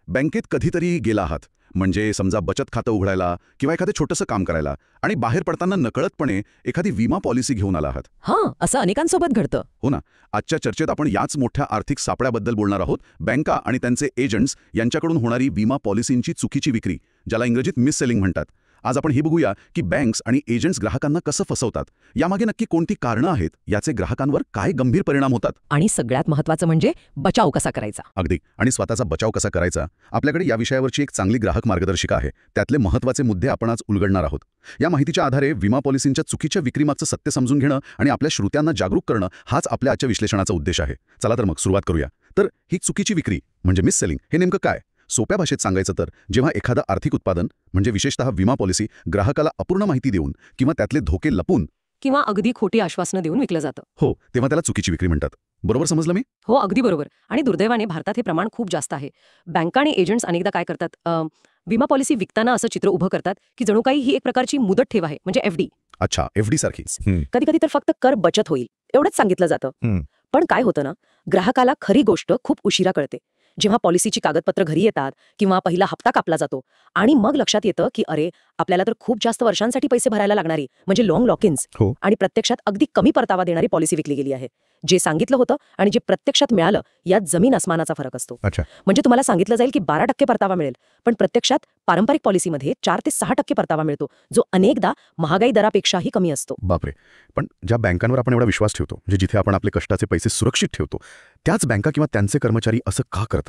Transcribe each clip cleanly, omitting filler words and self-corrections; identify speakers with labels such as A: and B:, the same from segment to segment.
A: बँकेत कधीतरी गेला आहात, म्हणजे समजा बचत खातं उघडायला किंवा एखादं छोटंसं काम करायला, आणि बाहेर पडताना नकळतपणे एखादी विमा पॉलिसी घेऊन आला आहात.
B: हां, असं अनेकांसोबत घडतं.
A: हो ना. आजच्या चर्चेत आपण याच मोठ्या आर्थिक सापळ्याबद्दल बोलणार आहोत. बँका आणि त्यांचे एजंट्स यांच्याकडून होणारी विमा पॉलिसींची चुकीची विक्री, ज्याला इंग्रजीत मिस सेलिंग म्हणतात. आज आपण हे बघूया की बँक्स आणि एजंट्स ग्राहकांना कसं फसवतात, यामागे नक्की कोणती कारणं आहेत, याचे ग्राहकांवर काय गंभीर परिणाम होतात.
B: आणि सगळ्यात महत्त्वाचं म्हणजे बचाव कसा करायचा.
A: अगदी. आणि स्वतःचा बचाव कसा करायचा, आपल्याकडे या विषयावरची एक चांगली ग्राहक मार्गदर्शिका आहे. त्यातले महत्त्वाचे मुद्दे आपण आज उलगडणार आहोत. या माहितीच्या आधारे विमा पॉलिसींच्या चुकीच्या विक्रीमागचं सत्य समजून घेणं आणि आपल्या श्रोत्यांना जागरूक करणं, हाच आपल्या आजच्या विश्लेषणाचा उद्देश आहे. चला तर मग सुरुवात करूया. तर ही चुकीची विक्री म्हणजे मिस सेलिंग हे नेमकं काय? सोप्या भाषेत सांगायचं तर, जेव्हा एखादं आर्थिक उत्पादन म्हणजे विशेषतः विमा पॉलिसी ग्राहकाला अपूर्ण माहिती देऊन किंवा त्यातले धोके लपून
B: किंवा अगदी खोटी आश्वासनं देऊन विकलं जातं.
A: हो, तेव्हा त्याला चुकीची विक्री म्हणतात. बरोबर समजलं मी?
B: हो, अगदी बरोबर. आणि दुर्दैवाने भारतात हे प्रमाण खूप जास्त आहे. बँका आणि एजंट्स अनेकदा काय करतात, विमा पॉलिसी विकताना असं चित्र उभं करतात की जणू काही ही एक प्रकारची मुदत ठेव आहे, म्हणजे एफडी.
A: अच्छा, एफडी सारखीच.
B: कधी कधी तर फक्त कर बचत होईल एवढंच सांगितलं जातं. पण काय होतं ना, ग्राहकाला खरी गोष्ट खूप उशिरा कळते. जेव्हा पॉलिसीची कागदपत्र घरी येतात किंवा पहिला हप्ता कापला जातो आणि मग लक्षात येतं की अरे, आपल्याला तर खूप जास्त वर्षांसाठी पैसे भरायला लागणारी, म्हणजे लॉंग लॉक-इन्स, आणि प्रत्यक्षात अगदी कमी परतावा देणारी पॉलिसी विकली गेली आहे. जे सांगितलं होतं आणि जे प्रत्यक्षात मिळालं, यात जमीन अस्मानाचा फरक असतो. म्हणजे तुम्हाला सांगितलं जाईल की 12% परतावा मिळेल, पण प्रत्यक्षात पारंपरिक पॉलिसीमध्ये 4 ते 6% परतावा मिळतो, जो अनेकदा महागाई दरापेक्षाही कमी असतो.
A: बापरे. पण ज्या बँकांवर आपण एवढा विश्वास ठेवतो, म्हणजे जिथे आपण आपले कष्टाचे पैसे सुरक्षित ठेवतो, त्याच बँका किंवा त्यांचे कर्मचारी असं का करतात?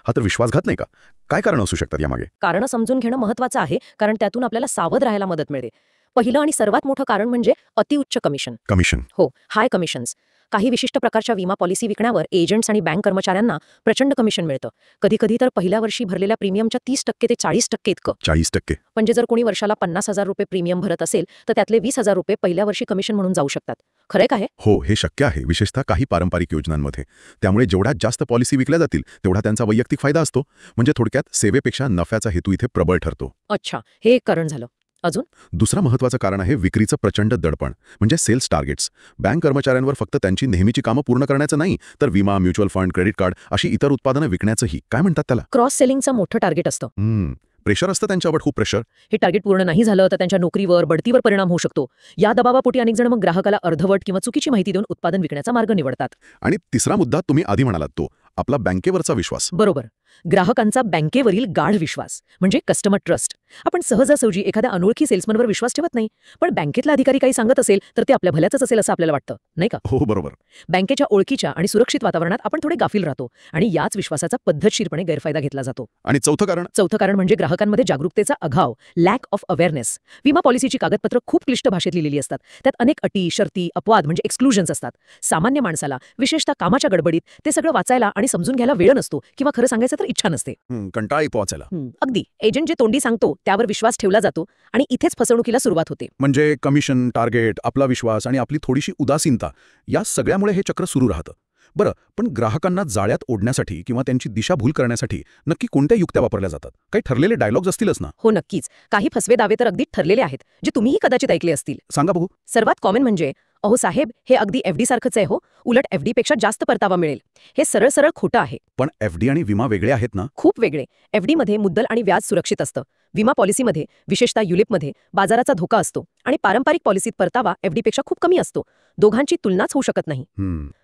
A: हा तर विश्वासघात नाही का? काय कारण असू शकतात यामागे?
B: कारण समजून घेणं महत्त्वाचं आहे, कारण त्यातून आपल्याला सावध राहायला मदत मिळते. पहिलं आणि सर्वात मोठं कारण म्हणजे अतिउच्च कमिशन. हो, हाय कमिशन्स. काही विशिष्ट प्रकारच्या विमा पॉलिसी विकण्यावर एजंट्स आणि बँक कर्मचाऱ्यांना प्रचंड कमिशन मिळतं. कधी कधी तर पहिल्या वर्षी भरलेल्या प्रीमियमच्या 30% ते 40% इतकं.
A: 40%?
B: म्हणजे जर कोणी वर्षाला 50,000 रुपये प्रीमियम भरत असेल, तर त्यातले 20,000 रुपये पहिल्या वर्षी कमिशन म्हणून जाऊ शकतात. खरंय का हे?
A: हो, हे शक्य आहे, विशेषतः काही पारंपरिक योजनांमध्ये. त्यामुळे जेवढ्या जास्त पॉलिसी विकल्या जातील, तेवढा त्यांचा वैयक्तिक फायदा असतो. म्हणजे थोडक्यात सेवेपेक्षा नफ्याचा हेतू इथे प्रबळ ठरतो.
B: अच्छा, हे एक कारण झालं. अजून
A: दुसरा महत्त्वाचं कारण आहे विक्रीचं प्रचंड दडपण, म्हणजे सेल्स टार्गेट्स. बँक कर्मचाऱ्यांवर फक्त त्यांची नेहमीची कामं पूर्ण करण्याचं नाही, तर विमा, म्युच्युअल फंड, क्रेडिट कार्ड अशी इतर उत्पादनं विकण्याचंही, काय म्हणतात त्याला,
B: क्रॉस सेलिंगचं मोठं टार्गेट असतं.
A: प्रेशर असतं त्यांच्यावर, खूप प्रेशर.
B: हे टार्गेट पूर्ण नाही झालं तर त्यांच्या नोकरीवर, बढतीवर परिणाम होऊ शकतो. या दबावापोटी अनेक जण मग ग्राहकाला अर्धवट किंवा चुकीची माहिती देऊन उत्पादन विकण्याचा मार्ग निवडतात.
A: आणि तिसरा मुद्दा तुम्ही आधी म्हणालात, तो आपला बँकेवरचा विश्वास.
B: बरोबर. ग्राहकांचा बँकेवरील गाढ विश्वास म्हणजे कस्टमर ट्रस्ट. आपण सहजासहजी एखाद्या अनोळखी सेल्समनवर विश्वास ठेवत नाही, पण बँकेतला अधिकारी काही सांगत असेल तर ते आपल्या भल्याचंच असेल असं आपल्याला वाटतं, नाही का?
A: हो, बरोबर.
B: बँकेच्या ओळखीच्या आणि सुरक्षित वातावरणात आपण थोडे गाफील राहतो आणि याच विश्वासाचा पद्धतशीरपणे गैरफायदा घेतला जातो.
A: आणि चौथं कारण
B: म्हणजे ग्राहकांमध्ये जागरूकतेचा अभाव, लॅक ऑफ अवेअरनेस. विमा पॉलिसीची कागदपत्र खूप क्लिष्ट भाषेत लिहिलेली असतात. त्यात अनेक अटी, शर्ती, अपवाद म्हणजे एक्सक्लुजन्स असतात. सामान्य माणसाला, विशेषतः कामाच्या गडबडीत, ते सगळं वाचायला आणि समजून घ्यायला वेळ नसतो किंवा खरं सांगायचं तर इच्छा नसते.
A: कंटाळी पोहोचायला.
B: अगदी. एजंट जे तोंडी सांगतो त्यावर विश्वास ठेवला जातो आणि इथेच फसवणुकीला सुरुवात होते.
A: म्हणजे कमिशन, टार्गेट, आपला विश्वास आणि आपली थोडीशी उदासीनता, या सगळ्यामुळे हे चक्र सुरू राहतं. बरं, पण ग्राहकांना जाळ्यात ओढण्यासाठी किंवा त्यांची दिशाभूल करण्यासाठी नक्की कोणत्या युक्त्या वापरल्या जातात? काही ठरलेले डायलॉग्स असतीलच ना?
B: हो, नक्कीच. काही फसवे दावे तर अगदी ठरलेले आहेत, जे तुम्हीही कदाचित ऐकले असतील.
A: सांगा बघू.
B: सर्वात कॉमन म्हणजे, अहो साहेब, हे अगदी एफडी सारखंच आहे हो, उलट एफडी पेक्षा जास्त परतावा मिळेल. हे सरळ सरळ खोटं आहे.
A: पण एफडी आणि विमा वेगळे आहेत ना?
B: खूप वेगळे. एफडी मध्ये मुद्दल आणि व्याज सुरक्षित असतं. विमा पॉलिसीमध्ये, विशेषतः युलिपमध्ये, बाजाराचा धोका असतो आणि पारंपरिक पॉलिसीत परतावा एफडीपेक्षा खूप कमी असतो. दोघांची तुलनाच होऊ शकत नाही.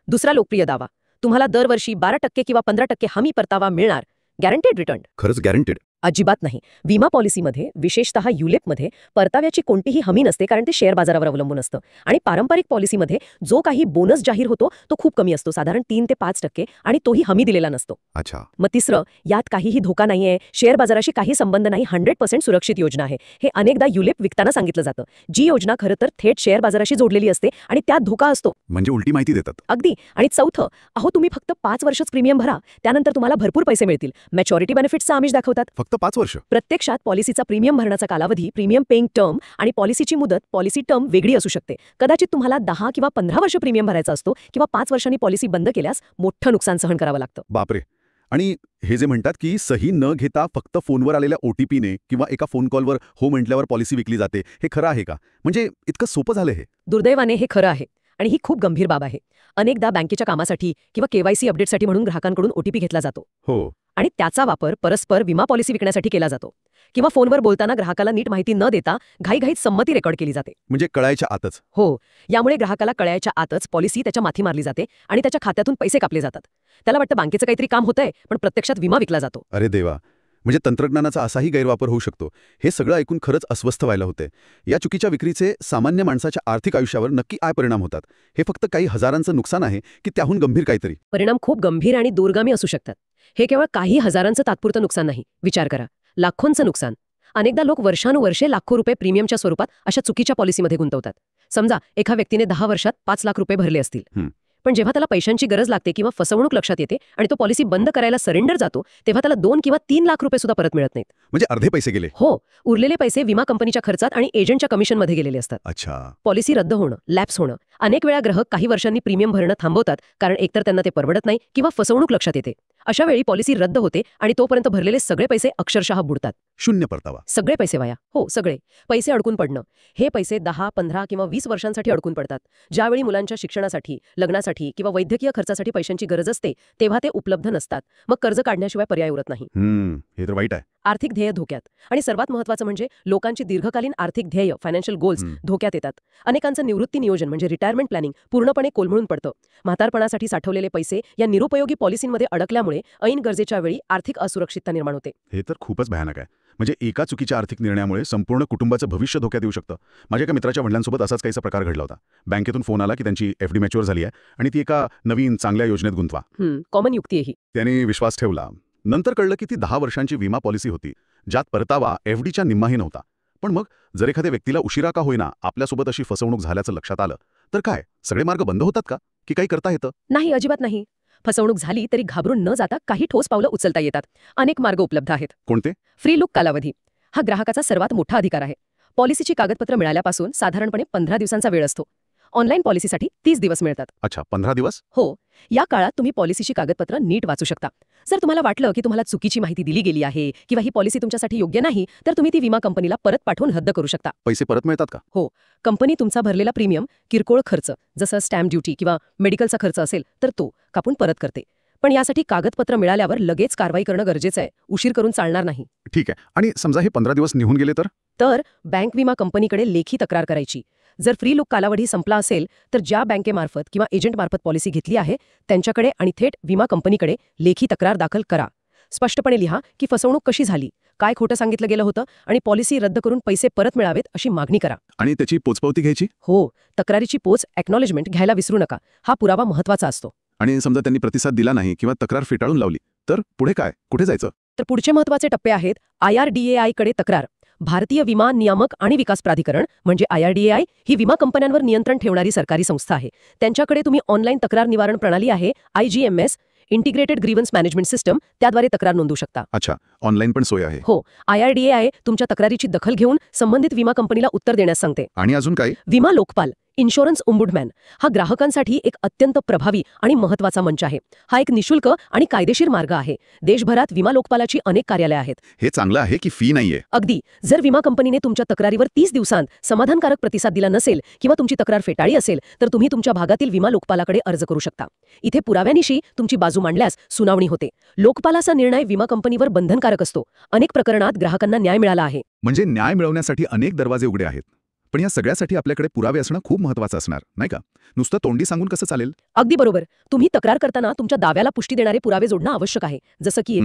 B: दुसरा लोकप्रिय दावा, तुम्हाला दरवर्षी 12% किंवा 15% हमी परतावा मिळणार, गॅरंटेड रिटर्न.
A: खरंच गॅरंटेड?
B: अजिबात नाही. विमा पॉलिसीमध्ये, विशेषतः युलिपमध्ये, परताव्याची कोणतीही हमी नसते, कारण ते शेअर बाजारावर अवलंबून असतं. आणि पारंपरिक पॉलिसीमध्ये जो काही बोनस जाहीर होतो तो खूप कमी असतो, साधारण 3 ते 5%, आणि तोही हमी दिलेला नसतो.
A: अच्छा.
B: मग तिसरं, यात काहीही धोका नाहीये, शेअर बाजाराशी काही संबंध नाही, 100% सुरक्षित योजना आहे. हे अनेकदा युलिप विकताना सांगितलं जातं. जी योजना खरं तर थेट शेअर बाजाराशी जोडलेली असते आणि त्यात धोका असतो.
A: म्हणजे उलटी माहिती देतात.
B: अगदी. आणि चौथं, अहो तुम्ही फक्त 5 वर्षच प्रीमियम भरा, त्यानंतर तुम्हाला भरपूर पैसे मिळतील. मॅच्युरिटी बेनिफिट्सचा आमिष दाखवतात.
A: फक्त 5 वर्ष?
B: प्रत्यक्षात पॉलिसीचा प्रीमियम भरण्याचा कालावधी, प्रीमियम पेइंग टर्म आणि पॉलिसीची मुदत, पॉलिसी टर्म वेगळी असू शकते. कदाचित तुम्हाला 10 किंवा 15 वर्ष प्रीमियम भरायचा असतो किंवा 5 वर्षांनी पॉलिसी बंद केल्यास मोठं नुकसान सहन करावं लागतं.
A: बापरे. आणि हे जे म्हणतात की सही न घेता फक्त फोनवर आलेल्या OTPने किंवा एका फोन कॉलवर हो म्हटल्यावर पॉलिसी विकली जाते, हे खरं आहे का? म्हणजे इतकं सोपं झालं हे?
B: दुर्दैवाने हे खरं आहे. आणि ही खूप गंभीर बाब आहे. अनेकदा बँकेच्या कामासाठी किंवा केवायसी अपडेटसाठी म्हणून ग्राहकांकडून ओटीपी घेतला जातो
A: हो.
B: आणि त्याचा वापर परस्पर विमा पॉलिसी विकण्यासाठी केला जातो. किंवा फोनवर बोलताना ग्राहकाला नीट माहिती न देता घाईघाईत संमती रेकॉर्ड केली जाते.
A: म्हणजे कळायच्या आतच.
B: हो, यामुळे ग्राहकाला कळायच्या आतच पॉलिसी त्याच्या माथी मारली जाते आणि त्याच्या खात्यातून पैसे कापले जातात. त्याला वाटतं बँकेचं काहीतरी काम होतंय, पण प्रत्यक्षात विमा विकला जातो.
A: अरे देवा, म्हणजे तंत्रज्ञानाचा असाही गैरवापर होऊ शकतो. हे सगळं ऐकून खरंच अस्वस्थ व्हायला होते. या चुकीच्या विक्रीचे सामान्य माणसाच्या आर्थिक आयुष्यावर नक्की काय परिणाम होतात? हे फक्त काही हजारांचं नुकसान आहे की त्याहून गंभीर काहीतरी?
B: परिणाम खूप गंभीर आणि दूरगामी असू शकतात. हे केवळ काही हजारांचं तात्पुरतं नुकसान नाही. विचार करा, लाखोंचं नुकसान. अनेकदा लोक वर्षानुवर्षे लाखो रुपये प्रीमियमच्या स्वरूपात अशा चुकीच्या पॉलिसीमध्ये गुंतवतात. समजा एका व्यक्तीने 10 वर्षात 5 लाख रुपये भरले असतील. पण जेव्हा त्याला पैशांची गरज लागते किंवा फसवणूक लक्षात येते आणि तो पॉलिसी बंद करायला सरेंडर जातो, तेव्हा त्याला 2 किंवा 3 लाख रुपये सुद्धा परत मिळत नाहीत.
A: म्हणजे अर्धे पैसे गेले.
B: हो, उरलेले पैसे विमा कंपनीच्या खर्चात आणि एजंटच्या कमिशनमध्ये गेलेले असतात.
A: अच्छा.
B: पॉलिसी रद्द होणं, लॅप्स होणं. अनेक वेळा ग्राहक काही वर्षांनी प्रीमियम भरणं थांबवतात, कारण एकतर त्यांना ते परवडत नाही किंवा फसवणूक लक्षात येते. अशा वेळी पॉलिसी रद्द होते आणि तोपर्यंत भरलेले सगळे पैसे अक्षरशः बुडतात.
A: शून्य परतावा.
B: सगळे पैसे वाया. हो, सगळे पैसे अडकून पडणं. हे पैसे 10, 15 किंवा 20 वर्षांसाठी अडकून पडतात. ज्यावेळी मुलांच्या शिक्षणासाठी, लग्नासाठी किंवा वैद्यकीय खर्चासाठी पैशांची गरज असते, तेव्हा ते उपलब्ध नसतात. मग कर्ज काढण्याशिवाय पर्याय उरत नाही.
A: हे तर वाईट आहे.
B: आर्थिक ध्येय धोक्यात. आणि सर्वात महत्त्वाचं म्हणजे लोकांची दीर्घकालीन आर्थिक ध्येय, फायनान्शियल गोल्स धोक्यात येतात. अनेकांचं निवृत्ती नियोजन म्हणजे रिटायरमेंट प्लॅनिंग पूर्णपणे कोलमडून पडतं. म्हातारपणासाठी साठवलेले पैसे या निरुपयोगी पॉलिसींमध्ये अडकल्यामुळे ऐन गरजेच्या वेळी आर्थिक असुरक्षितता निर्माण होते.
A: हे तर खूपच भयानक आहे. म्हणजे एका चुकीच्या आर्थिक निर्णयामुळे संपूर्ण कुटुंबाचं भविष्य धोक्यात येऊ शकतं. माझ्या एका मित्राच्या वडिलांसोबत असाच काहीसा प्रकार घडला होता. बँकेतून फोन आला की त्यांची एफडी मॅच्युअर झाली आहे आणि ती एका नवीन चांगल्या योजनेत गुंतवा.
B: कॉमन युक्ती आहे ही.
A: त्यांनी विश्वास ठेवला. नंतर कळलं की ती 10 वर्षांची विमा पॉलिसी होती, ज्यात परतावा एफडीच्या निम्माही नव्हता. पण मग जर एखाद्या व्यक्तीला उशिरा का होईना आपल्यासोबत अशी फसवणूक झाल्याचं लक्षात आलं, तर काय सगळे मार्ग बंद होतात का, की काही करता येतं?
B: नाही, अजिबात नाही. फसवणूक झाली तरी घाबरून न जाता काही ठोस पावलं उचलता येतात. अनेक मार्ग उपलब्ध आहेत.
A: कोणते?
B: फ्री लुक कालावधी हा ग्राहकाचा सर्वात मोठा अधिकार आहे. पॉलिसीची कागदपत्र मिळाल्यापासून साधारणपणे 15 दिवसांचा वेळ असतो. ऑनलाईन पॉलिसीसाठी 30 दिवस मिळतात.
A: अच्छा, 15 दिवस?
B: हो, या काळात तुम्ही पॉलिसीची कागदपत्र नीट वाचू शकता. जर तुम्हाला वाटलं की तुम्हाला चुकीची माहिती दिली गेली आहे किंवा ही पॉलिसी तुमच्यासाठी योग्य नाही, तर तुम्ही ती विमा कंपनीला परत पाठवून रद्द करू शकता.
A: पैसे परत मिळतात का?
B: हो, कंपनी तुमचा भरलेला प्रीमियम, किरकोळ खर्च जसं स्टॅम्प ड्युटी किंवा मेडिकलचा खर्च असेल तर तो कापून परत करते. पण यासाठी कागदपत्र मिळाल्यावर लगेच कारवाई करणं गरजेचं आहे. उशीर करून चालणार नाही.
A: ठीक आहे. आणि समजा हे 15 दिवस निघून गेले तर
B: बँक विमा कंपनीकडे लेखी तक्रार करायची. जर फ्री लुक कालावधी संपला असेल तर ज्या बँकेमार्फत किंवा एजंटमार्फत पॉलिसी घेतली आहे त्यांच्याकडे आणि थेट विमा कंपनीकडे लेखी तक्रार दाखल करा. स्पष्टपणे लिहा की फसवणूक कशी झाली, काय खोटं सांगितलं गेलं होतं आणि पॉलिसी रद्द करून पैसे परत मिळावेत अशी मागणी करा.
A: आणि त्याची पोचपावती घ्यायची?
B: हो, तक्रारीची पोच एक्नॉलेजमेंट घ्यायला विसरू नका. हा पुरावा महत्त्वाचा असतो.
A: आणि समजा त्यांनी प्रतिसाद दिला नाही किंवा तक्रार फेटाळून लावली तर पुढे काय? कुठे जायचं?
B: तर पुढचे महत्त्वाचे टप्पे आहेत. IRDAI कडे तक्रार. भारतीय विमा नियामक आणि विकास प्राधिकरण म्हणजे IRDAI ही विमा कंपन्यांवर नियंत्रण ठेवणारी सरकारी संस्था आहे. त्यांच्याकडे तुम्ही ऑनलाईन तक्रार निवारण प्रणाली आहे IGMS, integrated grievance management system, त्याद्वारे तक्रार नोंदवू शकता.
A: अच्छा, ऑनलाईन पण सोय आहे?
B: हो, IRDAI तुमच्या तक्रारीची दखल घेऊन संबंधित विमा कंपनीला उत्तर देण्यास सांगते.
A: आणि अजून काय?
B: विमा लोकपाल, इन्शुरन्स ओम्बुड्समॅन हा ग्राहकांसाठी एक अत्यंत प्रभावी आणि महत्त्वाचा मंच आहे. हा एक निशुल्क आणि कायदेशीर मार्ग आहे. देशभरात विमा लोकपालाची अनेक कार्यालये आहेत.
A: हे चांगलं आहे की फी नाहीये?
B: अगदी. जर विमा कंपनीने तुमच्या तक्रारीवर 30 दिवसांत समाधानकारक प्रतिसाद दिला नसेल किंवा तुमची तक्रार फेटाळली असेल तर तुम्ही तुमच्या भागातील विमा लोकपालाकडे अर्ज करू शकता. इथे पुराव्यानिशी तुमची बाजू मांडल्यास सुनावणी होते. लोकपालाचा निर्णय विमा कंपनीवर बंधनकारक असतो. अनेक प्रकरणात ग्राहकांना न्याय मिळाला आहे.
A: म्हणजे न्याय मिळवण्यासाठी अनेक दरवाजे उघडे आहेत. पण या सगळ्यासाठी आपल्याकडे पुरावे असणं खूप महत्त्वाचं असणार, नाही का? नुसतं तोंडी सांगून कसं चालेल?
B: अगदी बरोबर. तुम्ही तक्रार करताना तुमच्या दाव्याला पुष्टी देणारे पुरावे जोडणं आवश्यक आहे. जसं की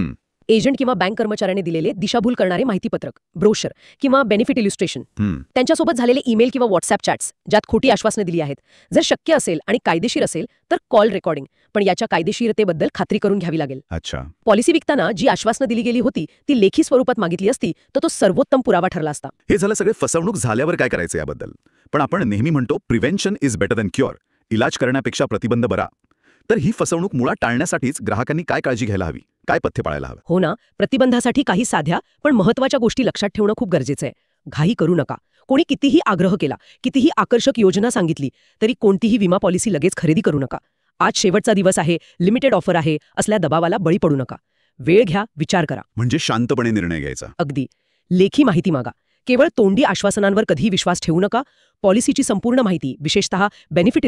B: एजंट किंवा बँक कर्मचाऱ्याने दिलेले दिशाभूल करणारे माहितीपत्रक, ब्रोशर किंवा बेनिफिट इल्युस्ट्रेशन, त्यांच्यासोबत झालेले ईमेल किंवा व्हॉट्सअप चॅट्स ज्यात खोटी आश्वासने दिली आहेत. जर शक्य असेल आणि कायदेशीर असेल तर कॉल रेकॉर्डिंग, पण याच्या कायदेशीरतेबद्दल खात्री करून घ्यावी लागेल.
A: अच्छा.
B: पॉलिसी विकताना जी आश्वासनं दिली गेली होती ती लेखी स्वरूपात मागितली असती तर तो सर्वोत्तम पुरावा ठरला असता.
A: हे झालं सगळे फसवणूक झाल्यावर काय करायचं याबद्दल. पण आपण नेहमी म्हणतो prevention is better than cure. इलाज करण्यापेक्षा प्रतिबंध बरा. तर ही फसवणूक मुळात टाळण्यासाठीच ग्राहकांनी काय काळजी घ्यायला हवी, काय पथ्य पाळायला हवं?
B: हो ना, प्रतिबंधासाठी काही साध्या पण महत्त्वाच्या गोष्टी लक्षात ठेवणं खूप गरजेचं आहे. घाई करू नका. कोणी कितीही आग्रह केला, कितीही आकर्षक योजना सांगितली तरी कोणतीही विमा पॉलिसी लगेच खरेदी करू नका. आज शेवटचा दिवस आहे, लिमिटेड ऑफर आहे असल्या दबावाला बळी पडू नका. वेळ घ्या, विचार करा.
A: म्हणजे शांतपणे निर्णय घ्यायचा.
B: अगदी. लेखी माहिती मागा. केवळ तोंडी आश्वासनांवर कधीही विश्वास ठेवू नका. पॉलिसीची संपूर्ण माहिती, विशेषतः बेनिफिट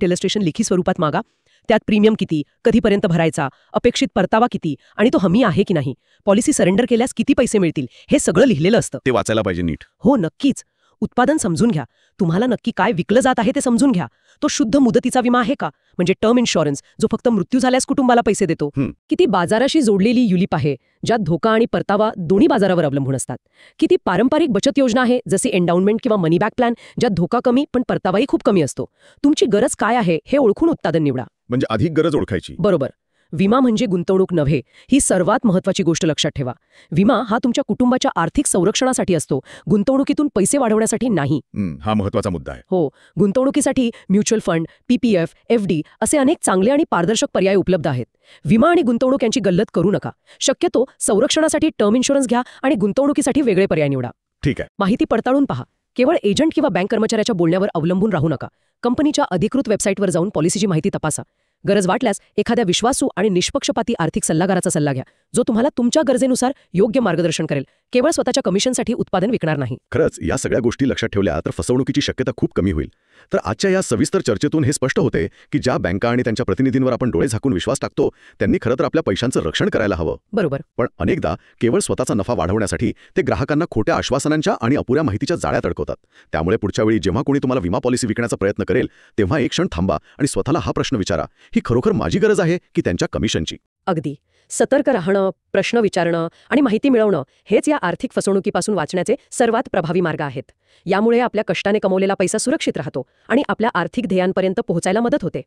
B: इलस्ट्रेशन लिखी स्वरूपात मागा. त्यात प्रीमियम किती, कधीपर्यंत भरायचा, अपेक्षित परतावा किती आणि तो हमी आहे की नाही, पॉलिसी सरेंडर केल्यास किती पैसे मिळतील, हे सगळं लिहिलेलं असतं.
A: ते वाचायला पाहिजे नीट.
B: हो, नक्कीच. उत्पादन समजून घ्या. तुम्हाला नक्की काय विकलं जात आहे ते समजून घ्या. तो शुद्ध मुदतीचा विमा आहे का, म्हणजे टर्म इन्शुरन्स, जो फक्त मृत्यू झाल्यास कुटुंबाला पैसे देतो? किती बाजाराशी जोडलेली युलिप आहे, ज्यात धोका आणि परतावा दोन्ही बाजारावर अवलंबून असतात? किती पारंपरिक बचत योजना आहे, जसे एंडाउनमेंट किंवा मनी बॅक प्लॅन, ज्यात धोका कमी पण परतावाही खूप कमी असतो? तुमची गरज काय आहे हे ओळखून उत्पादन निवडा.
A: म्हणजे अधिक गरज ओळखायची.
B: बरोबर. विमा म्हणजे गुंतवणूक नव्हे, ही सर्वात महत्त्वाची गोष्ट लक्षात ठेवा. विमा हा तुमच्या कुटुंबाच्या आर्थिक संरक्षणासाठी असतो, गुंतवणुकीतून पैसे वाढवण्यासाठी नाही.
A: हा महत्त्वाचा मुद्दा आहे.
B: हो, गुंतवणुकीसाठी म्युच्युअल फंड, PPF, FD असे अनेक चांगले आणि पारदर्शक पर्याय उपलब्ध आहेत. विमा आणि गुंतवणूक यांची गल्लत करू नका. शक्यतो संरक्षणासाठी टर्म इन्शुरन्स घ्या आणि गुंतवणुकीसाठी वेगळे पर्याय निवडा.
A: ठीक आहे.
B: माहिती पडताळून पहा. केवळ एजंट किंवा बँक कर्मचाऱ्याच्या बोलण्यावर अवलंबून राहू नका. कंपनीच्या अधिकृत वेबसाईटवर जाऊन पॉलिसीची माहिती तपासा. गरज वाटल्यास एखाद्या विश्वासू आणि निष्पक्षपाती आर्थिक सल्लागाराचा सल्ला घ्या, जो तुम्हाला तुमच्या गरजेनुसार योग्य मार्गदर्शन करेल. केवळ स्वतःच्या कमिशनसाठी उत्पादन विकणार नाही.
A: खरंच या सगळ्या गोष्टी लक्षात ठेवल्या तर फसवणुकीची शक्यता खूप कमी होईल. तर आजच्या या सविस्तर चर्चेतून हे स्पष्ट होते की ज्या बँका आणि त्यांच्या प्रतिनिधींवर आपण डोळे झाकून विश्वास टाकतो, त्यांनी खरं तर आपल्या पैशांचं रक्षण करायला हवं.
B: बरोबर.
A: पण अनेकदा केवळ स्वतःचा नफा वाढवण्यासाठी ते ग्राहकांना खोट्या आश्वासनांच्या आणि अपुऱ्या माहितीच्या जाळ्यात अडकवतात. त्यामुळे पुढच्या वेळी जेव्हा कोणी तुम्हाला विमा पॉलिसी विकण्याचा प्रयत्न करेल, तेव्हा एक क्षण थांबा आणि स्वतःला हा प्रश्न विचारा, ही खरोखर माझी गरज आहे की त्यांच्या कमिशनची?
B: अगदी. सतर्क राहणं, प्रश्न विचारणं आणि माहिती मिळवणं हेच या आर्थिक फसवणुकीपासून वाचण्याचे सर्वात प्रभावी मार्ग आहेत. यामुळे आपल्या कष्टाने कमवलेला पैसा सुरक्षित राहतो आणि आपल्या आर्थिक ध्येयांपर्यंत पोहोचायला मदत होते.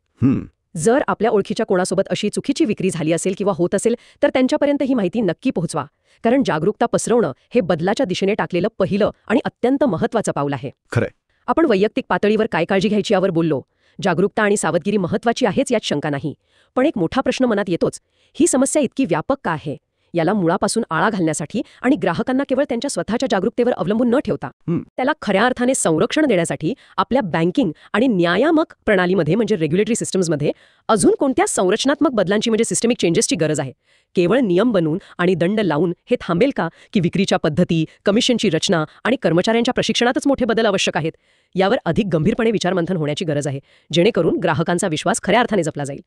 B: जर आपल्या ओळखीच्या कोणासोबत अशी चुकीची विक्री झाली असेल किंवा होत असेल, तर त्यांच्यापर्यंत ही माहिती नक्की पोहोचवा. कारण जागरूकता पसरवणं हे बदलाच्या दिशेने टाकलेलं पहिलं आणि अत्यंत महत्त्वाचं पाऊल आहे.
A: खरंय.
B: आपण वैयक्तिक पातळीवर काय काळजी घ्यायची यावर बोललो. जागरूकता आणि सावधगिरी महत्त्वाची आहेच, यात शंका नाही. पण एक मोठा प्रश्न मनात येतोच, ही समस्या इतकी व्यापक का आहे? याला मुळापासून आळा घालण्यासाठी आणि ग्राहकांना केवळ त्यांच्या स्वतःच्या जागरूकतेवर अवलंबून न ठेवता, त्याला खऱ्या अर्थाने संरक्षण देण्यासाठी आपल्या बँकिंग आणि न्यायामक प्रणालीमध्ये म्हणजे रेग्युलेटरी सिस्टम्समध्ये अजून कोणत्या संरचनात्मक बदलांची म्हणजे सिस्टमिक चेंजेसची गरज आहे? केवळ नियम बनवून आणि दंड लावून हे थांबेल का, की विक्रीच्या पद्धती, कमिशनची रचना आणि कर्मचाऱ्यांच्या प्रशिक्षणातच मोठे बदल आवश्यक आहेत? यावर अधिक गंभीरपणे विचारमंथन होण्याची गरज आहे, जेणेकरून ग्राहकांचा विश्वास खऱ्या अर्थाने जपला जाईल.